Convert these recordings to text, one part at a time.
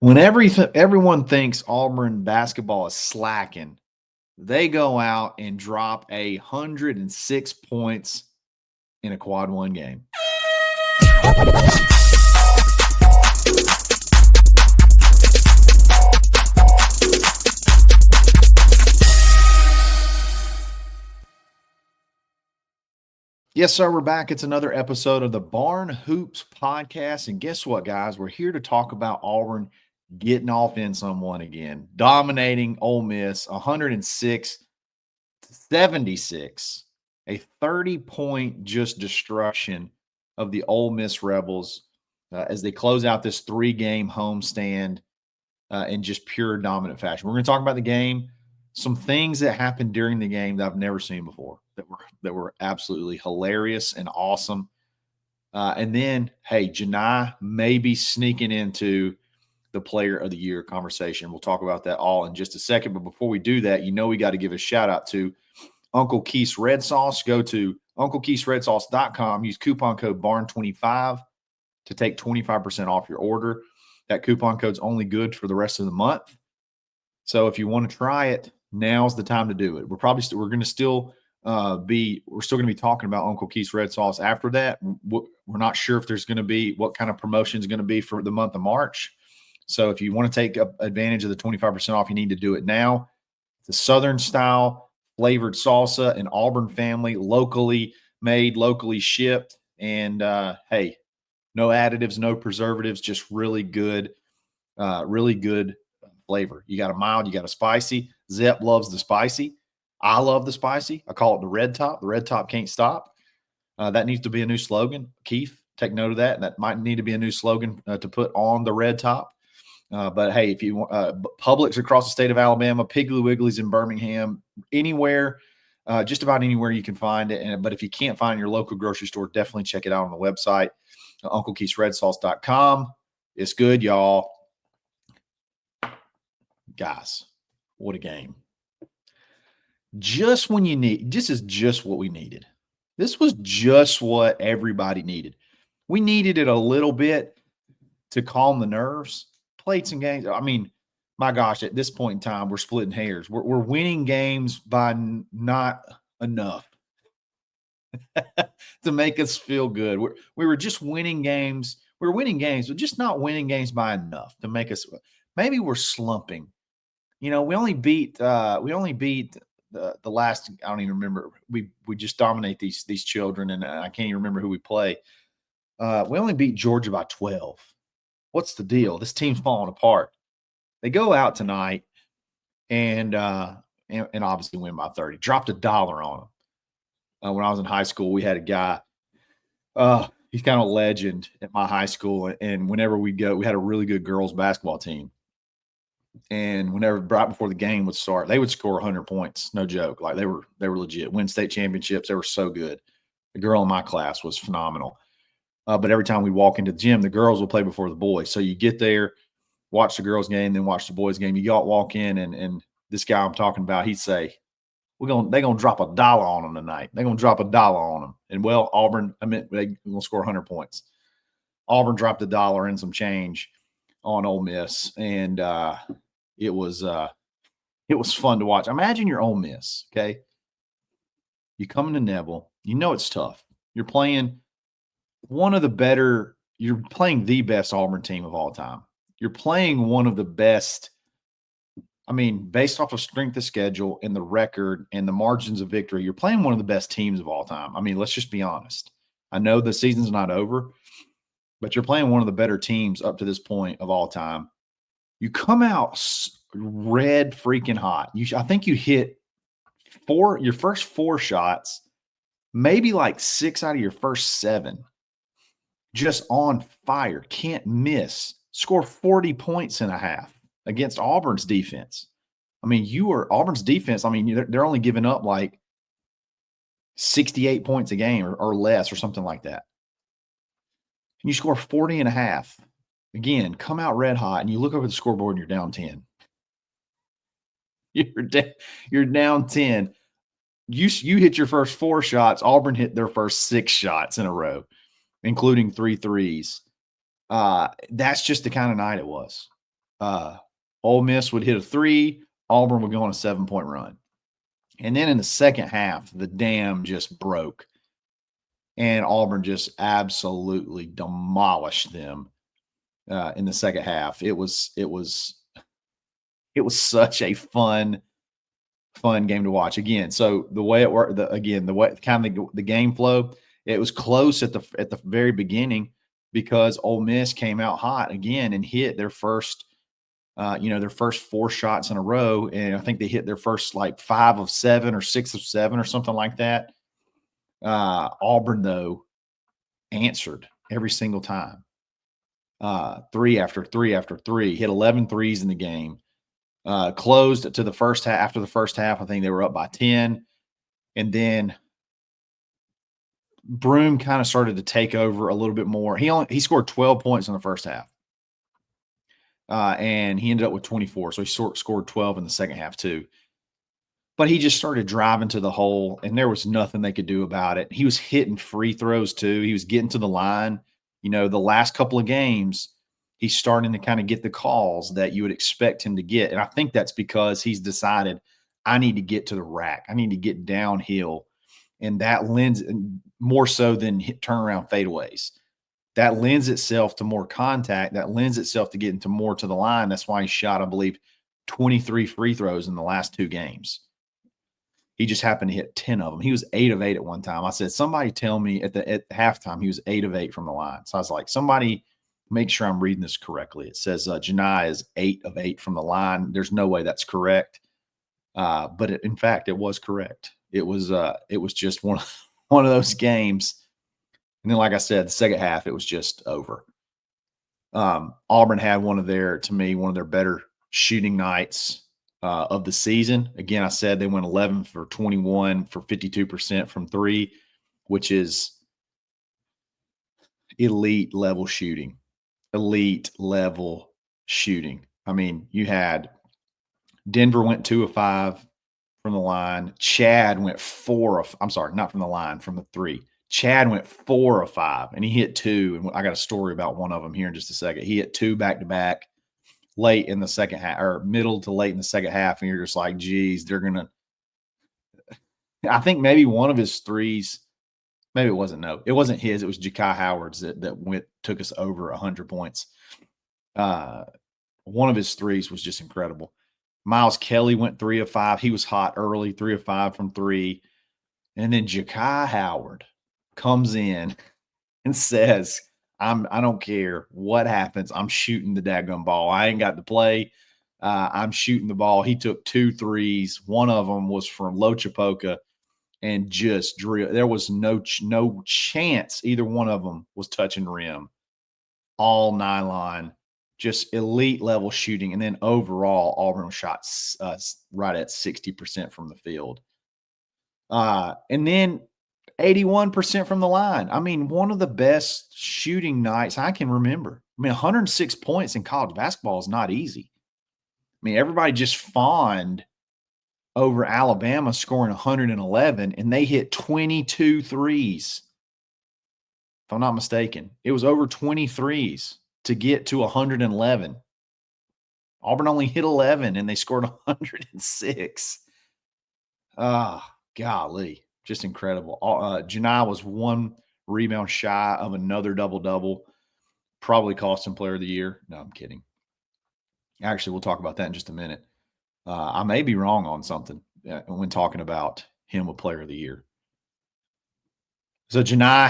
When everyone thinks Auburn basketball is slacking, they go out and drop 106 points in a quad one game. Yes, sir. We're back. It's another episode of the Barn Hoops podcast. And guess what, guys? We're here to talk about Auburn getting off in someone again, dominating Ole Miss 106-76, a 30-point just destruction of the Ole Miss Rebels as they close out this 3-game homestand in just pure dominant fashion. We're going to talk about the game, some things that happened during the game that I've never seen before that were absolutely hilarious and awesome. And then, hey, Johni may be sneaking into the player of the year conversation. We'll talk about that all in just a second. But before we do that, we got to give a shout out to Uncle Keith's Red Sauce. Go to UncleKeithsRedSauce.com. Use coupon code BARN25 to take 25% off your order. That coupon code's only good for the rest of the month. So if you want to try it, now's the time to do it. We're going to still be talking about Uncle Keith's Red Sauce after that. We're not sure if there's going to be what kind of promotion is going to be for the month of March. So if you want to take advantage of the 25% off, you need to do it now. The Southern style flavored salsa, an Auburn family, locally made, locally shipped. And hey, no additives, no preservatives, just really good flavor. You got a mild, you got a spicy. Zep loves the spicy. I love the spicy. I call it the red top. The red top can't stop. That needs to be a new slogan. Keith, take note of that. That might need to be a new slogan to put on the red top. But hey, if you want Publix across the state of Alabama, Piggly Wiggly's in Birmingham, anywhere, just about anywhere you can find it. But if you can't find your local grocery store, definitely check it out on the website, UncleKeithsRedSauce.com. It's good, y'all. Guys, what a game. Just when you need, this is just what we needed. This was just what everybody needed. We needed it a little bit to calm the nerves. Played some games. I mean, my gosh, at this point in time, we're splitting hairs. We're winning games by not enough to make us feel good. We were just winning games. We were winning games, but just not winning games by enough to make us. Maybe we're slumping. We only beat the last. I don't even remember. We just dominate these children, and I can't even remember who we play. We only beat Georgia by 12. What's the deal? This team's falling apart. They go out tonight and obviously win by 30. Dropped $1 on them. When I was in high school, we had a guy. He's kind of a legend at my high school. And whenever we go, we had a really good girls basketball team. And right before the game would start, they would score 100 points. No joke. Like they were legit. Win state championships. They were so good. The girl in my class was phenomenal. But every time we walk into the gym, the girls will play before the boys. So you get there, watch the girls' game, then watch the boys' game. You walk in, and this guy I'm talking about, he'd say, they're gonna drop $1 on them tonight. They're gonna drop $1 on them. And well, Auburn, they're gonna score 100 points. Auburn dropped $1 and some change on Ole Miss, and it was fun to watch. Imagine you're Ole Miss, okay? You come into Neville, it's tough. You're playing you're playing the best Auburn team of all time. You're playing one of the best, based off of strength of schedule and the record and the margins of victory, you're playing one of the best teams of all time. Let's just be honest. I know the season's not over, but you're playing one of the better teams up to this point of all time. You come out red freaking hot. I think you hit your first 4 shots, maybe like 6 out of your first 7. Just on fire, can't miss, score 40 points in a half against Auburn's defense. Auburn's defense, they're only giving up like 68 points a game or less or something like that. And you score 40 and a half. Again, come out red hot, and you look over the scoreboard and you're down 10. You're down 10. You hit your first 4 shots. Auburn hit their first 6 shots in a row, including 3 threes. That's just the kind of night it was. uh, Ole Miss would hit a three, Auburn would go on a 7-point run. And then in the second half, the dam just broke, and Auburn just absolutely demolished them in the second half. It was such a fun game to watch. Again, so the way it worked, the way kind of the game flow, it was close at the very beginning because Ole Miss came out hot again and hit their first their first 4 shots in a row. And I think they hit their first like 5 of 7 or 6 of 7 or something like that. Auburn, though, answered every single time. 3 after 3 after 3, hit 11 threes in the game. Closed to the first half. After the first half, I think they were up by 10. And then Broome kind of started to take over a little bit more. He scored 12 points in the first half. And he ended up with 24. So he scored 12 in the second half too. But he just started driving to the hole, and there was nothing they could do about it. He was hitting free throws too. He was getting to the line. The last couple of games, he's starting to kind of get the calls that you would expect him to get. And I think that's because he's decided, I need to get to the rack. I need to get downhill. And that lends more so than turnaround fadeaways. That lends itself to more contact. That lends itself to getting more to the line. That's why he shot, I believe, 23 free throws in the last 2 games. He just happened to hit 10 of them. He was 8 of 8 at one time. I said, somebody tell me at halftime he was 8 of 8 from the line. So I was like, somebody make sure I'm reading this correctly. It says Johni is 8 of 8 from the line. There's no way that's correct. But in fact, it was correct. It was just one of those games. And then, like I said, the second half, it was just over. Auburn had one of their better shooting nights of the season. Again, I said they went 11 for 21 for 52% from 3, which is elite level shooting. Elite level shooting. I mean, you had Denver went 2 of 5 from the line. Chad went 4 of, I'm sorry, not from the line, from the 3. Chad went 4 of 5, and he hit 2. And I got a story about one of them here in just a second. He hit 2 back to back late in the second half, or middle to late in the second half. And you're just like, geez, they're going to, I think maybe one of his threes, maybe it wasn't, no, it wasn't his. It was Ja'Kai Howard's that took us over 100 points. One of his threes was just incredible. Miles Kelly went 3 of 5. He was hot early, 3 of 5 from 3. And then Ja'Kai Howard comes in and says, I don't care what happens. I'm shooting the daggone ball. I ain't got to play. I'm shooting the ball. He took 2 threes. One of them was from Lochapoka and just drill. There was no chance either one of them was touching rim. All nylon, just elite level shooting. And then overall, Auburn shot right at 60% from the field. And then 81% from the line. I mean, one of the best shooting nights I can remember. I mean, 106 points in college basketball is not easy. I mean, everybody just fawned over Alabama scoring 111, and they hit 22 threes. If I'm not mistaken, it was over 20 threes to get to 111. Auburn only hit 11, and they scored 106. Golly. Just incredible. Johni was 1 rebound shy of another double-double. Probably cost him player of the year. No, I'm kidding. Actually, we'll talk about that in just a minute. I may be wrong on something when talking about him with player of the year. So Johni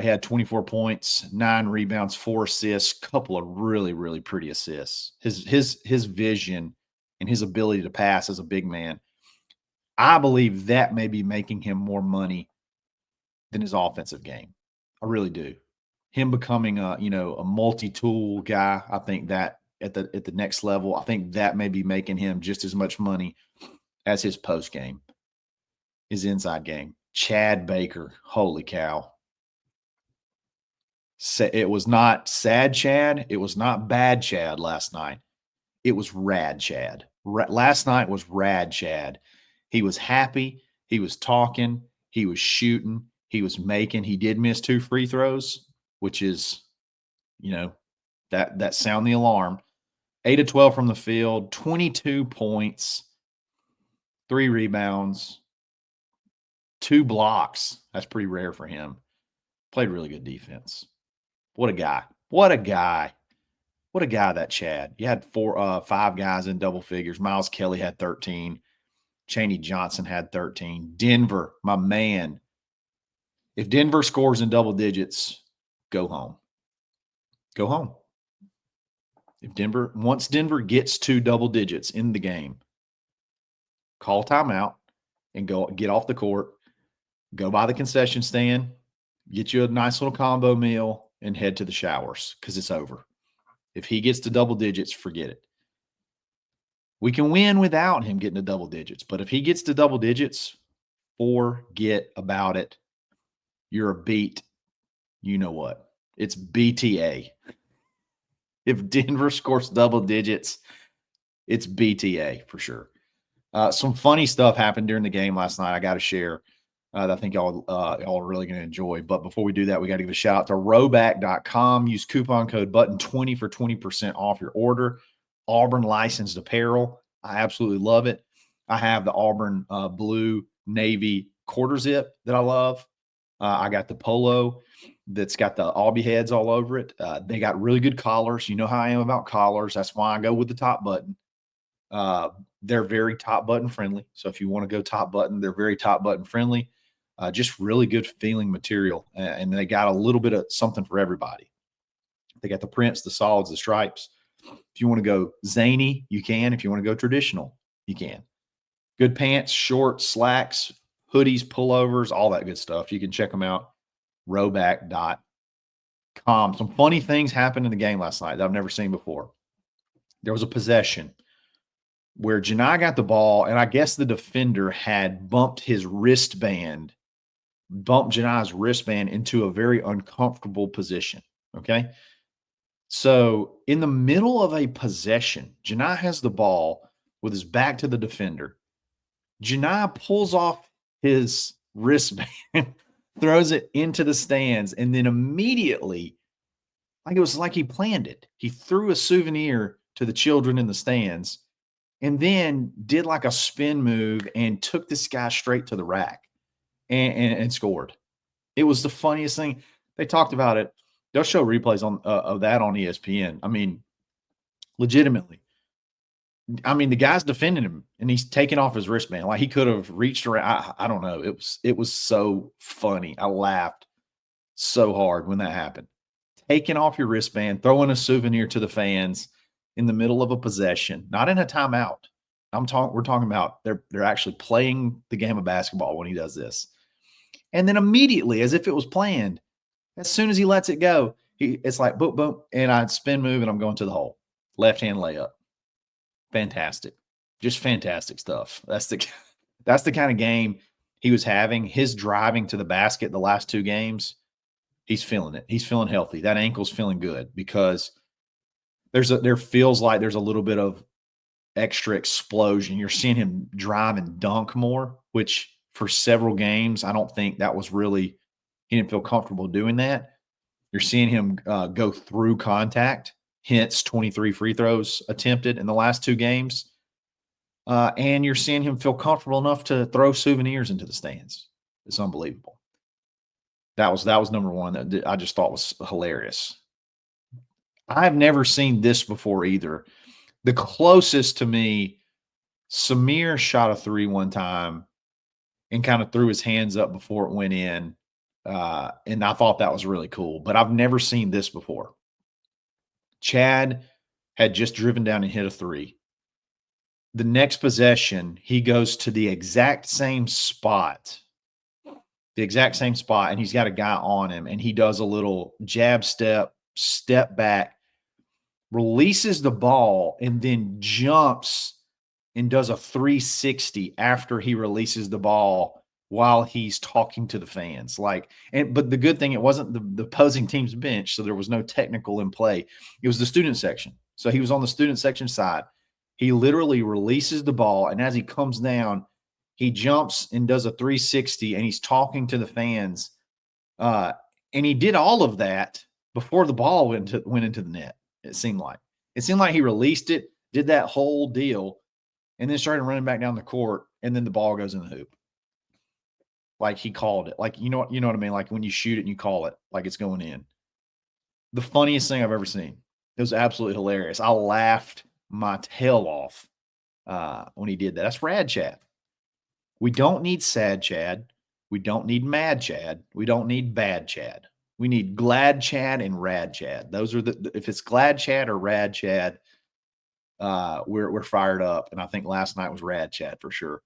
had 24 points, 9 rebounds, 4 assists, couple of really, really pretty assists. His vision and his ability to pass as a big man, I believe that may be making him more money than his offensive game. I really do. Him becoming a multi-tool guy, I think that at the next level, I think that may be making him just as much money as his post game, his inside game. Chad Baker, holy cow. It was not sad Chad. It was not bad Chad last night. It was rad Chad. Last night was rad Chad. He was happy. He was talking. He was shooting. He was making. He did miss 2 free throws, which is, that sound the alarm. 8 of 12 from the field, 22 points, 3 rebounds, 2 blocks. That's pretty rare for him. Played really good defense. What a guy. What a guy. What a guy, that Chad. You had 5 guys in double figures. Miles Kelly had 13. Chaney Johnson had 13. Denver, my man. If Denver scores in double digits, go home. Go home. Once Denver gets to double digits in the game, call timeout and go get off the court, go by the concession stand, get you a nice little combo meal, and head to the showers because it's over. If he gets to double digits, forget it. We can win without him getting to double digits, but if he gets to double digits, forget about it. You're a beat. You know what? It's BTA. If Denver scores double digits, it's BTA for sure. Some funny stuff happened during the game last night. I got to share that I think y'all are really going to enjoy. But before we do that, we got to give a shout out to rowback.com. Use coupon code BUTTON20 for 20% off your order. Auburn licensed apparel. I absolutely love it. I have the Auburn blue navy quarter zip that I love. I got the polo that's got the Aubie heads all over it. They got really good collars. You know how I am about collars. That's why I go with the top button. They're very top button friendly. So if you want to go top button, they're very top button friendly. Just really good feeling material. And they got a little bit of something for everybody. They got the prints, the solids, the stripes. If you want to go zany, you can. If you want to go traditional, you can. Good pants, shorts, slacks, hoodies, pullovers, all that good stuff. You can check them out. Rowback.com. Some funny things happened in the game last night that I've never seen before. There was a possession where Johni got the ball, and I guess the defender had bumped Johni's wristband into a very uncomfortable position. Okay. So in the middle of a possession, Johni has the ball with his back to the defender. Johni pulls off his wristband, throws it into the stands, and then immediately, like it was like he planned it, he threw a souvenir to the children in the stands and then did like a spin move and took this guy straight to the rack and scored. It was the funniest thing. They talked about it. They'll show replays of that on ESPN. I mean, legitimately. I mean, the guy's defending him, and he's taking off his wristband. Like he could have reached around. I don't know. It was so funny. I laughed so hard when that happened. Taking off your wristband, throwing a souvenir to the fans in the middle of a possession, not in a timeout. We're talking about they're actually playing the game of basketball when he does this. And then immediately, as if it was planned, as soon as he lets it go, it's like boom, boom, and I spin move and I'm going to the hole. Left hand layup. Fantastic. Just fantastic stuff. That's the kind of game he was having. His driving to the basket the last 2 games, he's feeling it. He's feeling healthy. That ankle's feeling good because there feels like there's a little bit of extra explosion. You're seeing him drive and dunk more, which for several games, I don't think that was really he didn't feel comfortable doing that. You're seeing him go through contact. Hence 23 free throws attempted in the last 2 games. And you're seeing him feel comfortable enough to throw souvenirs into the stands. It's unbelievable. That was number one that I just thought was hilarious. I've never seen this before either. The closest to me, Samir shot a 3 one time and kind of threw his hands up before it went in. And I thought that was really cool. But I've never seen this before. Chad had just driven down and hit a 3. The next possession, he goes to the exact same spot, and he's got a guy on him, and he does a little jab step back, releases the ball, and then jumps and does a 360 after he releases the ball while he's talking to the fans. But the good thing, it wasn't the opposing team's bench, so there was no technical in play. It was the student section. So he was on the student section side. He literally releases the ball, and as he comes down, he jumps and does a 360, and he's talking to the fans. And he did all of that before the ball went into the net, it seemed like. It seemed like he released it, did that whole deal, and then started running back down the court, and then the ball goes in the hoop. Like he called it. Like, you know what I mean? Like when you shoot it and you call it, like it's going in. The funniest thing I've ever seen. It was absolutely hilarious. I laughed my tail off when he did that. That's rad Chad. We don't need sad Chad. We don't need mad Chad. We don't need bad Chad. We need glad Chad and rad Chad. Those are if it's glad Chad or rad Chad, we're fired up. And I think last night was rad Chad for sure.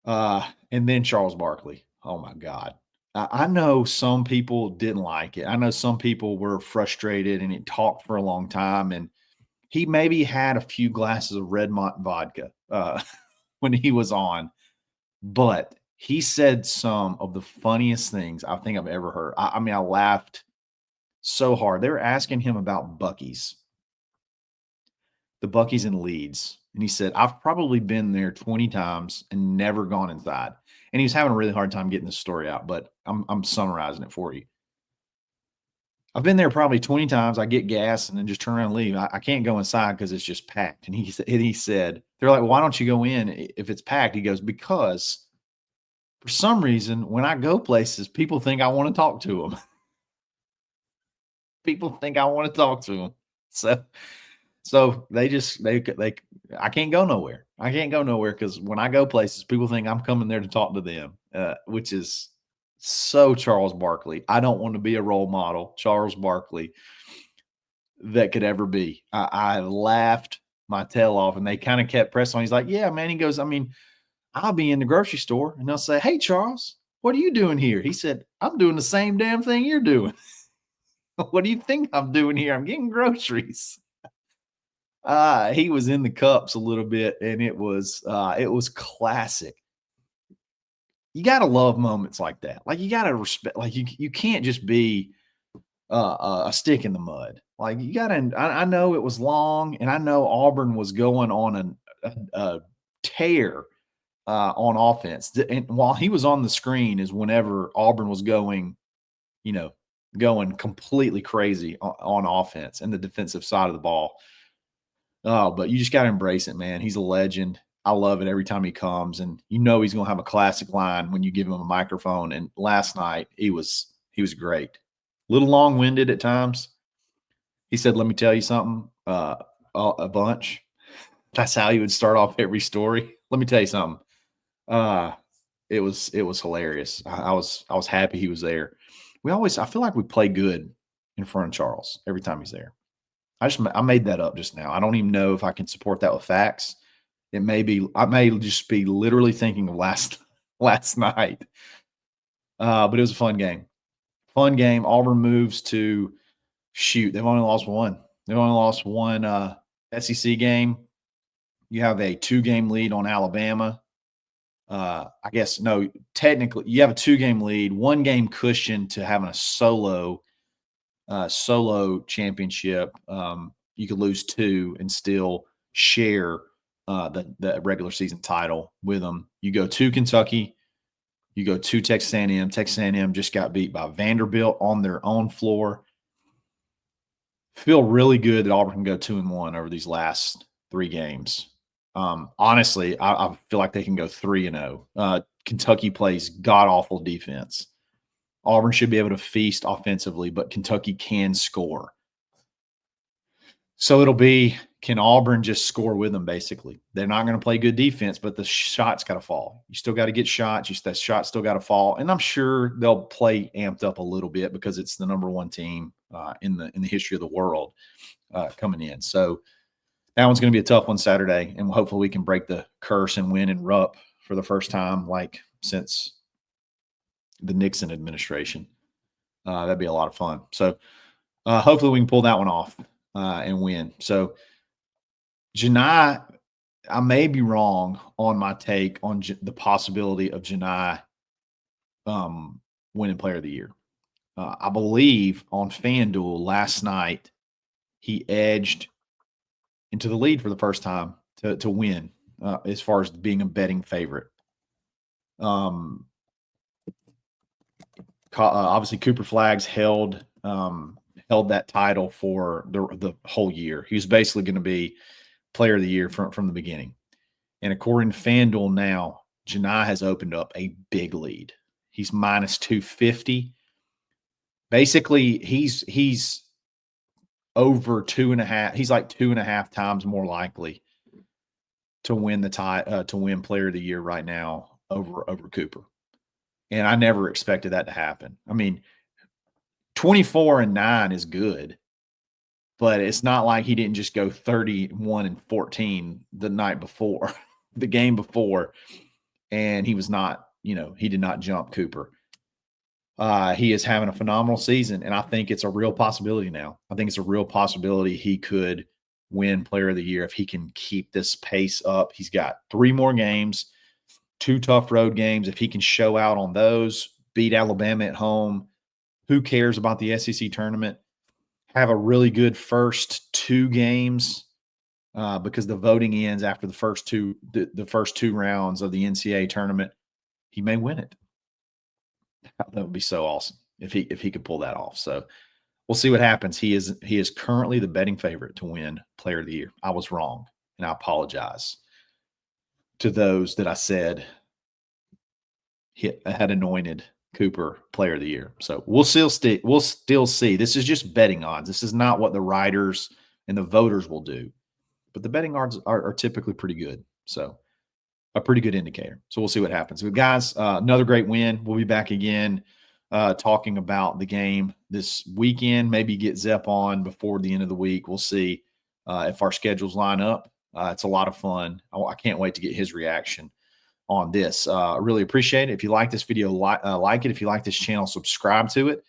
And then Charles Barkley. Oh my God. I know some people didn't like it. I know some people were frustrated and it talked for a long time. And he maybe had a few glasses of Redmont vodka when he was on, but he said some of the funniest things I think I've ever heard. I mean, I laughed so hard. They were asking him about Buc-ee's, the Buc-ee's in Leeds. And he said, I've probably been there 20 times and never gone inside. And he was having a really hard time getting this story out, but I'm summarizing it for you. I've been there probably 20 times. I get gas and then just turn around and leave. I can't go inside because it's just packed. And he said, they're like, why don't you go in if it's packed? He goes, because for some reason, when I go places, people think I want to talk to them. People think I want to talk to them. So they I can't go nowhere. I can't go nowhere because when I go places, people think I'm coming there to talk to them, which is so Charles Barkley. I don't want to be a role model, Charles Barkley, that could ever be. I laughed my tail off, and they kind of kept pressing on. He's like, "Yeah, man." He goes, "I mean, I'll be in the grocery store, and they'll say, 'Hey, Charles, what are you doing here?' He said, 'I'm doing the same damn thing you're doing.' 'What do you think I'm doing here? I'm getting groceries.'" He was in the cups a little bit, and it was classic. You gotta love moments like that. Like you gotta respect. Like you can't just be a stick in the mud. Like you gotta. I know it was long, and I know Auburn was going on a tear on offense. And while he was on the screen, is whenever Auburn was going, you know, going completely crazy on offense and the defensive side of the ball. Oh, but you just got to embrace it, man. He's a legend. I love it every time he comes, and you know he's going to have a classic line when you give him a microphone. And last night he was great. A little long winded at times. He said, "Let me tell you something." A bunch. That's how he would start off every story. Let me tell you something. Uh, it was hilarious. I was happy he was there. I feel like we play good in front of Charles every time he's there. I made that up just now. I don't even know if I can support that with facts. I may just be literally thinking of last last night. But it was a fun game. Fun game. Auburn moves to shoot. They've only lost one. They've only lost one SEC game. You have a 2-game lead on Alabama. I guess no, technically you have a 2-game lead, 1-game cushion to having a solo championship. You could lose 2 and still share the regular season title with them. You go to Kentucky, you go to Texas A&M. Texas A&M just got beat by Vanderbilt on their own floor. Feel really good that Auburn can go 2-1 over these last 3 games. Honestly, I feel like they can go 3-0. Kentucky plays god awful defense. Auburn should be able to feast offensively, but Kentucky can score. So it'll be, can Auburn just score with them, basically? They're not going to play good defense, but the shot's got to fall. You still got to get shots. That shot still got to fall. And I'm sure they'll play amped up a little bit because it's the number 1 team in the history of the world coming in. So that one's going to be a tough one Saturday, and hopefully we can break the curse and win in Rupp for the first time, like since the Nixon administration. That'd be a lot of fun. So hopefully we can pull that one off and win. So Johni, I may be wrong on my take on the possibility of Johni winning Player of the Year. I believe on FanDuel last night he edged into the lead for the first time to win as far as being a betting favorite. Obviously Cooper Flags held held that title for the whole year. He was basically going to be player of the year from the beginning. And according to FanDuel now, Johni has opened up a big lead. He's minus 250. Basically, he's over 2.5. He's like 2.5 times more likely to win to win player of the year right now over Cooper. And I never expected that to happen. I mean, 24-9 is good, but it's not like he didn't just go 31-14 the night before, the game before, and he was not, he did not jump Cooper. He is having a phenomenal season, and I think it's a real possibility now. I think it's a real possibility he could win player of the year if he can keep this pace up. He's got 3 more games, 2 tough road games. If he can show out on those, beat Alabama at home, who cares about the SEC tournament? Have a really good first 2 games because the voting ends after the first two rounds of the NCAA tournament. He may win it. That would be so awesome if he could pull that off. So we'll see what happens. He is currently the betting favorite to win player of the year. I was wrong, and I apologize to those that I said had anointed Cooper player of the year. So we'll still see. This is just betting odds. This is not what the writers and the voters will do, but the betting odds are typically pretty good. So a pretty good indicator. So we'll see what happens. But guys, another great win. We'll be back again talking about the game this weekend. Maybe get Zep on before the end of the week. We'll see if our schedules line up. It's a lot of fun. I can't wait to get his reaction on this. I really appreciate it. If you like this video, like it. If you like this channel, subscribe to it.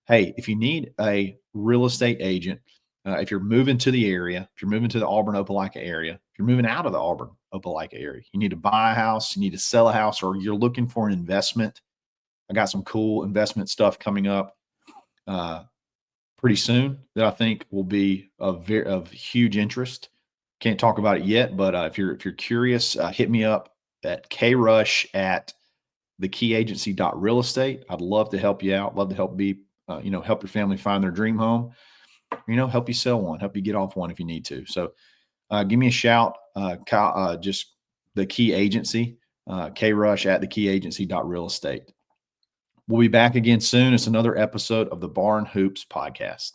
Hey, if you need a real estate agent, if you're moving to the area, if you're moving to the Auburn Opelika area, if you're moving out of the Auburn Opelika area, you need to buy a house, you need to sell a house, or you're looking for an investment. I got some cool investment stuff coming up pretty soon that I think will be of huge interest. Can't talk about it yet, but if you're curious, hit me up at krush@thekeyagency.realestate. I'd love to help you out. Love to help help your family find their dream home. Help you sell one, help you get off one if you need to. So give me a shout, just the Key Agency, krush@thekeyagency.realestate. We'll be back again soon. It's another episode of the Barn Hoops podcast.